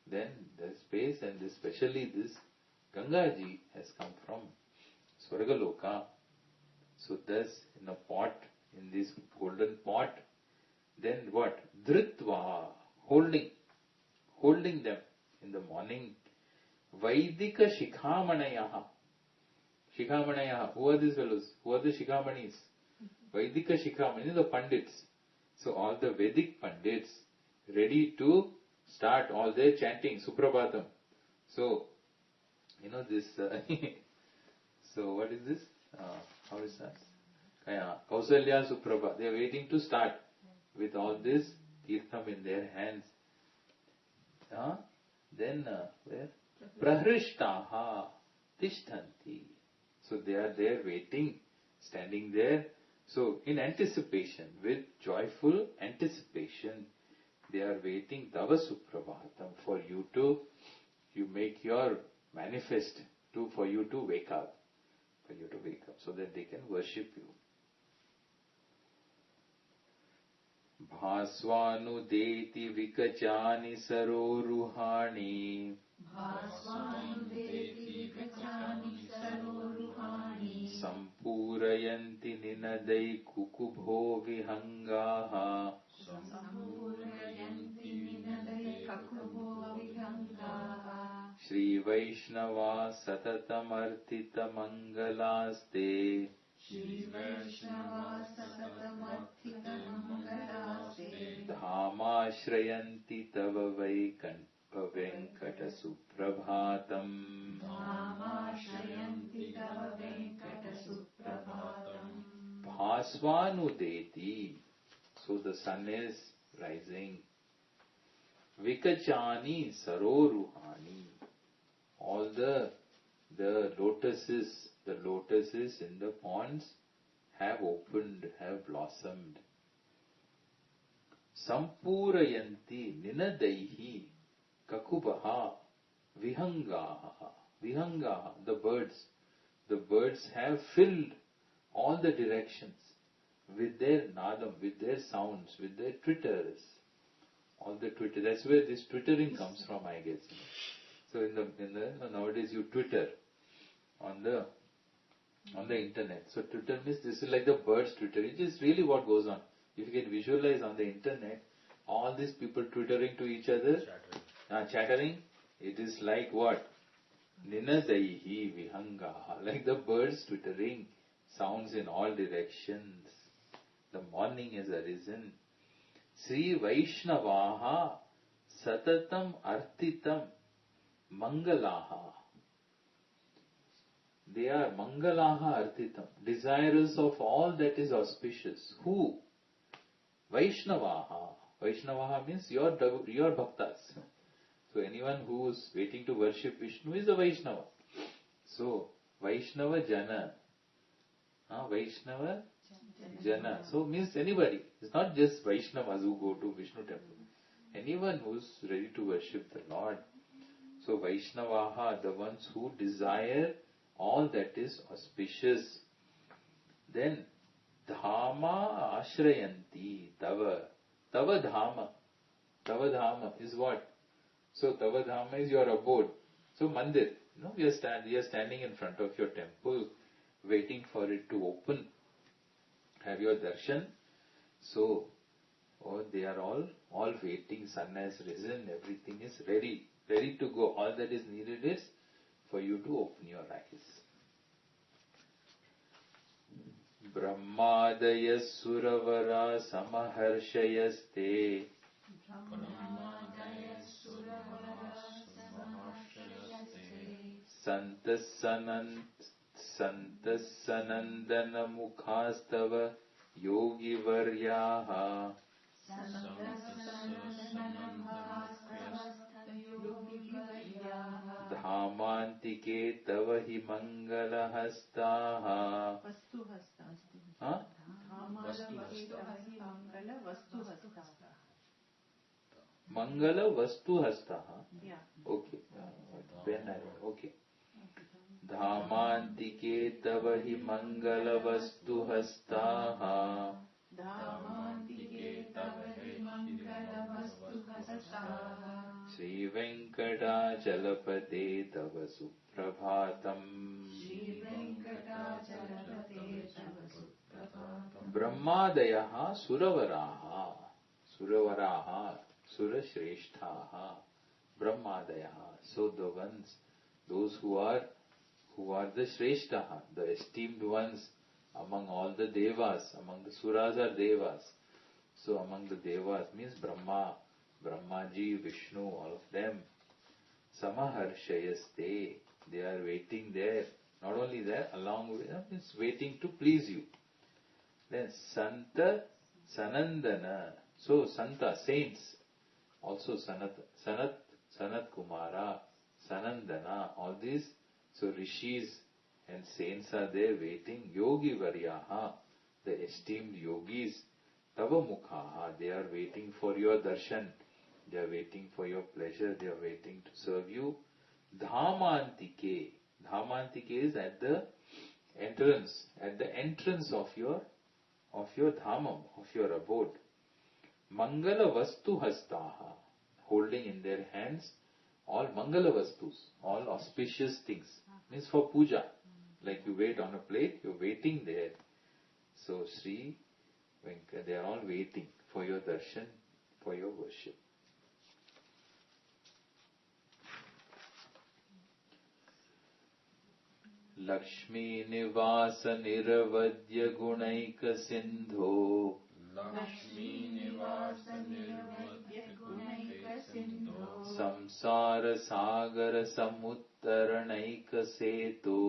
Then the space, and especially this Gangaji has come from Swargaloka. So thus, in a pot, in this golden pot, then what? Dhritva, holding them in the morning. Vaidika Shikhamanayaha. Shikhamanayaha. Who are these fellows? Who are the Shikhamanis? Vaidika Shikhamani, the Pandits. So all the Vedic Pandits ready to start all their chanting, Suprabhatam. So, this, so what is this? How is that? Kausalya Suprabha. They are waiting to start with all this Tirtham in their hands. Then, where? Prahrishtaha Tishtanti. So they are there waiting, standing there. So, in anticipation, with joyful anticipation, they are waiting Tava Suprabhatam for you make your manifest for you to wake up, so that they can worship you. Bhasvanu deti vikachani saroruhani. Sampurayanti ninadai kukubho vihangaha. Sri Vaishnava satatamartita mangalaste. Dhamashrayanti tava Venkata Suprabhatam. Bhasvanudeti. So the sun is rising. Vikachani saroruhani. All the lotuses in the ponds have opened, have blossomed. Sampurayanti ninadaihi kakubaha vihangaha. Vihangaha, the birds. The birds have filled all the directions with their nadam, with their sounds, with their twitters. All the twitter. That's where this twittering comes from, I guess. So in the nowadays you twitter on the internet. So Twitter means this is like the birds Twitter. It is really what goes on. If you can visualize on the internet, all these people twittering to each other, chattering, it is like what? Ninadaihi vihangaha, like the birds twittering, sounds in all directions. The morning has arisen. Sri Vaishnavaha satatam artitam mangalaha. They are mangalaha artitam, desirous of all that is auspicious. Who? Vaishnavaha. Vaishnavaha means your bhaktas. So anyone who is waiting to worship Vishnu is a Vaishnava. So Vaishnava Jana. Vaishnava Jana. So means anybody. It's not just Vaishnavas who go to Vishnu temple. Anyone who's ready to worship the Lord. So Vaishnavaha, the ones who desire all that is auspicious. Then Dhama Ashrayanti Tava. Tava Dhama. Tava Dhama is what? So Tava Dhama is your abode. So Mandir. We are standing in front of your temple, waiting for it to open. Have your darshan. So, they are all waiting. Sun has risen. Everything is ready to go. All that is needed is for you to open your eyes. Brahmadaya Suravara Samaharshayaste Santassanandana Mukhastava Yogi Varyaha Dhamantike Tavahi Mangalahastaha Mangala Vastu Hastaha. Okay. Okay. Dhamantike Tavahi Mangala Vastu Hastaha Sri Venkatesha Tava Suprabhatam Brahmadayaha Suravaraha Surashreshtaha Brahmadayaha. So the ones, those who are the Shreshtaha, the esteemed ones among all the Devas, among the Suras are Devas. So among the Devas means Brahmaji, Vishnu, all of them. Samaharshayaste, they are waiting there. Not only there, along with them, it's waiting to please you. Then Santa Sanandana. So Santa, saints. Also Sanat Kumara, Sanandana, all these. So rishis and saints are there waiting. Yogi Varyaha, the esteemed yogis. Tava Mukhaha, they are waiting for your darshan. They are waiting for your pleasure. They are waiting to serve you. Dhamantike. Dhamantike is at the entrance of your dhamam, of your abode. Mangala Vastu Hastaha, holding in their hands all Mangala Vastus, all auspicious things. Means for puja. Like you wait on a plate, you're waiting there. So Sri Venkatesha, they are all waiting for your darshan, for your worship. Lakshmi Nivasa Niravadya Gunaika Sindho Lakshmi Nivasa Niravadya Gunaika Sindho Samsara Sagara Samuttaranaika Setu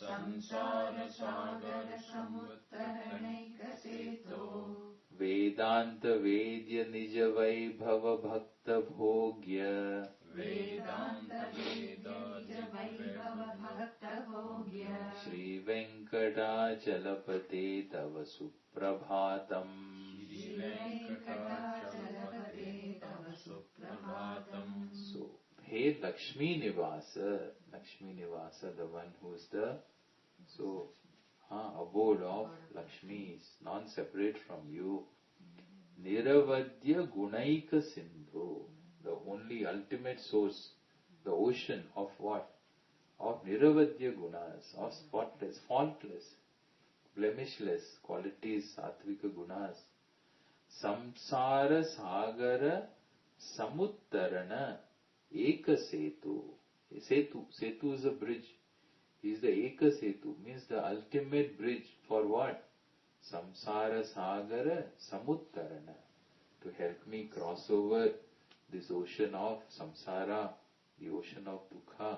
Samsara Sagara Samuttaranaika Setu Vedanta Vedya Nija Vaibhava Bhakta Bhogya Vedanta Vedya Nija Vaibhava Bhakta Bhogya Sri Venkatesha Tava Suprabhatam Sri Venkatesha Tava Suprabhatam. So, hey Lakshmi Nivasa, the one who is the abode of Lakshmi, is non-separate from you. Niravadya Gunaika Sindhu, the only ultimate source, the ocean of what? Of Niravadya Gunas, of spotless, faultless, blemishless qualities, Satvika Gunas. Samsara Sagara Samuttarana Eka Setu. Setu is a bridge. He is the Eka Setu, means the ultimate bridge for what? Samsara Sagara Samuttarana. To help me cross over this ocean of samsara, the ocean of dukkha,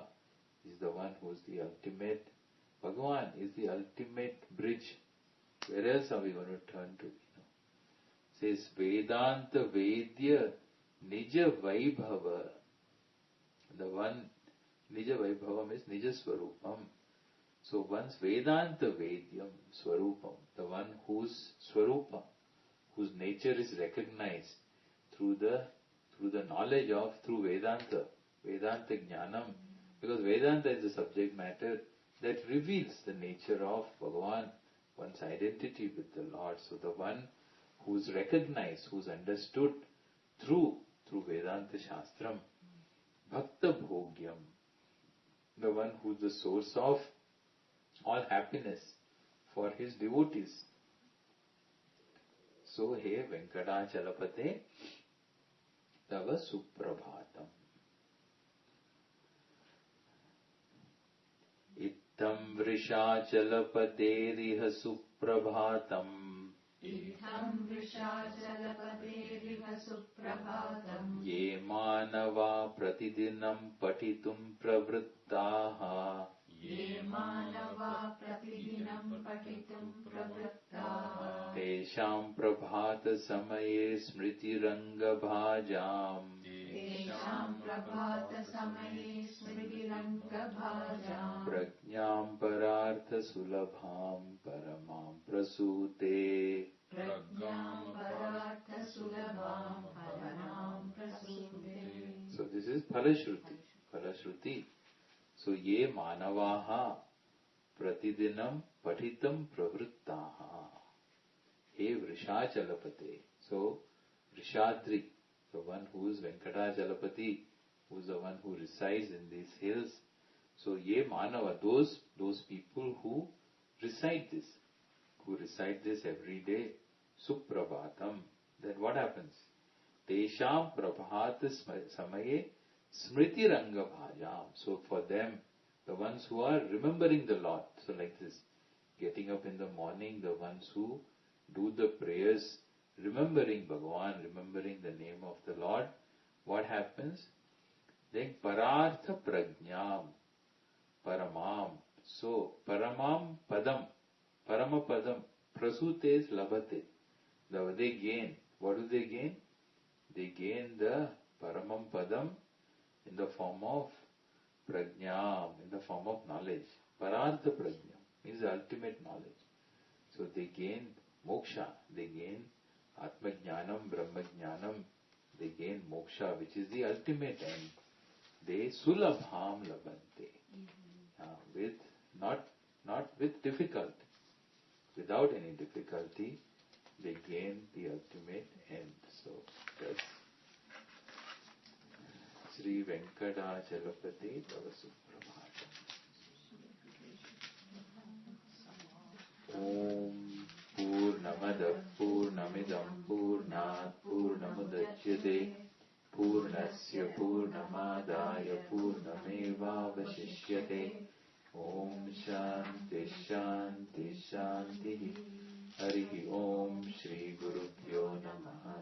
is the one who is the ultimate. Bhagavan is the ultimate bridge. Where else are we going to turn to? Says Vedanta Vedya Nija Vaibhava. The one, Nija Vaibhava means Nija Swarupam. So once Vedanta Vedyam Swarupam, the one whose Swarupa, whose nature is recognized through the knowledge of, through Vedanta Jnanam, because Vedanta is the subject matter that reveals the nature of Bhagavan, one's identity with the Lord. So the one who's recognized, who's understood through Vedanta Shastram, Bhakta Bhogyam, the one who's the source of all happiness for his devotees. So, He Venkatachalapate, Tava Suprabhatam. Ittam Vrishachalapate Suprabhatam. Itam Vrishachalapate Suprabhatam. Ye Manava Pratidinam Patitum Pravrittaha. Ye Manava Pratidinam Patitum Pravrittaha. Tesham Prabhata Samaye Smriti Ranga Bhajam. Tesham Prabhata Samaye Smriti Ranga Bhajam. Prajnam Parartha Sulabham Paramam Prasute. Prajnam Parartha Sulabham Paramam Prasute. So this is Phalashruti. So ye manavaha pratidinam patitam pravrittaha. He Vrishachalapate. So Vrishadri, the one who is Venkatachalapati, who is the one who resides in these hills. So ye manava, those people who recite this every day, Suprabhatam, then what happens? Tesham Prabhata Samaye Smriti Ranga Bhajam. So for them, the ones who are remembering the Lord, so like this, getting up in the morning, the ones who do the prayers, remembering Bhagavan, remembering the name of the Lord, what happens? Then Parartha Prajnam, Paramam. So Paramam Padam, Paramapadam, Prasutes Labhate. They gain. What do they gain? They gain the Paramam Padam in the form of Prajnam, in the form of knowledge. Parartha Prajnam means the ultimate knowledge. So they gain moksha, they gain Atma Jnanam, Brahma Jnanam, they gain moksha, which is the ultimate end. They sulabham labante. With not with difficulty. Without any difficulty, they gain the ultimate end. So that's Sri Venkatachalapate Tava Suprabhatam. Om Purnamada Purnamidam Purnat Purnamudachyate Purnasya Purnamadaya Purnameva Vashishyate. Om Shanti Shanti Shanti. Harihi Om Shri Gurubhyo Namaha.